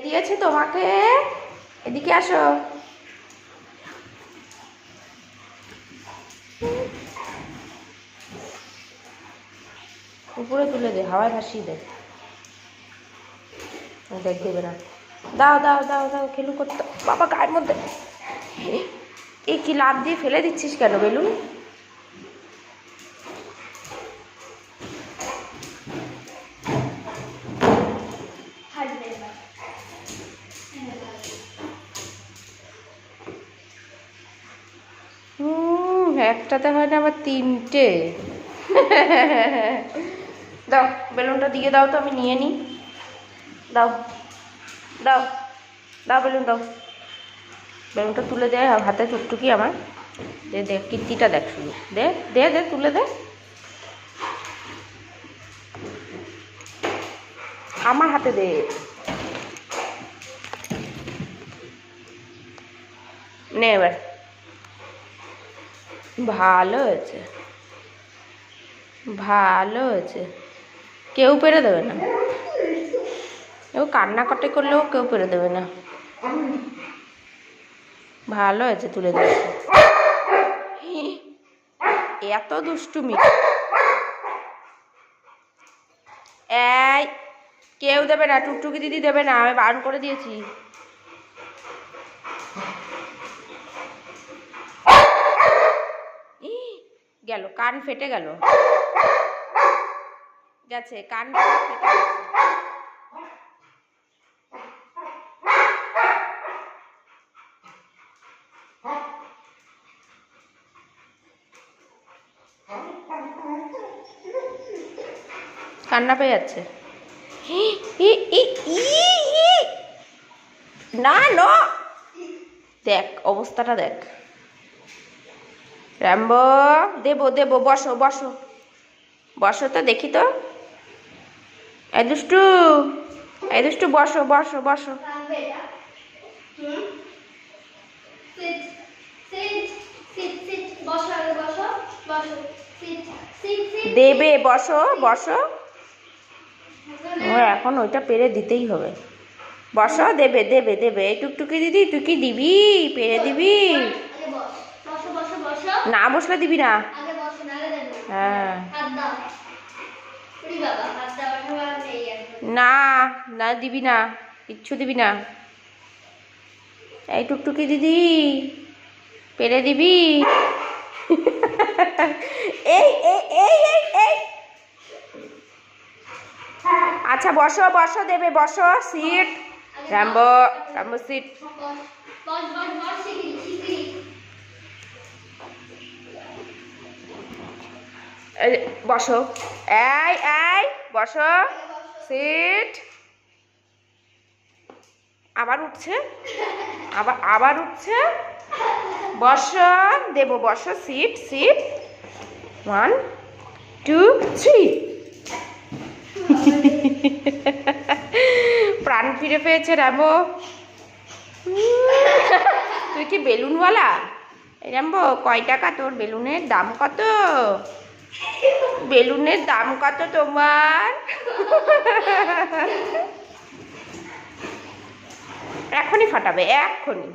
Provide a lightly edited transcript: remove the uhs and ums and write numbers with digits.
দিয়েছে তোমাকে? এদিকে আসো। উপরে তুলে দে, হাওয়ায় ভাসিয়ে দে। দেখ, দেবে না। দাও দাও দাও দাও, খেলু করতে বাবা গায়ের মধ্যে। এই কি লাফ দিয়ে ফেলে দিচ্ছিস কেন বেলুন? একটাতে হয় না, আবার তিনটে। দাও বেলুনটা দিয়ে দাও তো, আমি নিয়ে নিই। দাও দাও দাও, বেলুন দাও। বেলুনটা তুলে দে, হাতে টুকটুকি আমার। দে দে, কীর্তিটা দেখ শুধু। দে দে দে, তুলে দে। আমার হাতে দে। নে এবার। ভালো হয়েছে, ভালো হয়েছে। কেউ পেরে দেবে না। ও কান্নাকাটি করলেও কেউ পেরে দেবে না। ভালো হয়েছে, তুলে দিয়েছে। এত দুষ্টুমি। এই কেউ দেবে না, টুকটুকি দিদি দেবে না, আমি বারণ করে দিয়েছি। গেল, কান ফেটে গেল। গেছে, কান ফেটে গেছে। কান্না পেয়ে যাচ্ছে। না না, দেখ অবস্থাটা দেখ। রাম্বো, দেবো দেবো, বসো বসো বসো তো, দেখি তো। এই দুষ্টু, এই দুষ্টু, বসো বসো বসো। দেবে, বসো বসো। ও এখন ওইটা পেরে দিতেই হবে। বসো, দেবে দেবে দেবে। এই টুকটুকি দিদি, তুই কি দিবি? পেরে দিবি? না বসলে দিবি না। হ্যাঁ, না না, দিবি না, কিচ্ছু দিবি না। এই টুকটুকি দিদি, পেরে দিবি? এই এই এই এই এই, আচ্ছা বসো বসো, দেবে, বসো। সিট। রাম্বো, রাম্বো সিট। বসো। এই এই, বসো। সিট। আবার উঠছে, আবার আবার উঠছে। বসো, দেবো, বসো। Seat seat. 1 2 3। প্রাণ ফিরে পেয়েছে রাম্বো। তুই কি বেলুনওয়ালা? রাম্বো, কয় টাকা তোর বেলুনের দাম? কত বেলুনের দাম? কত তোমার? এখনই ফাটাবে, এখনই।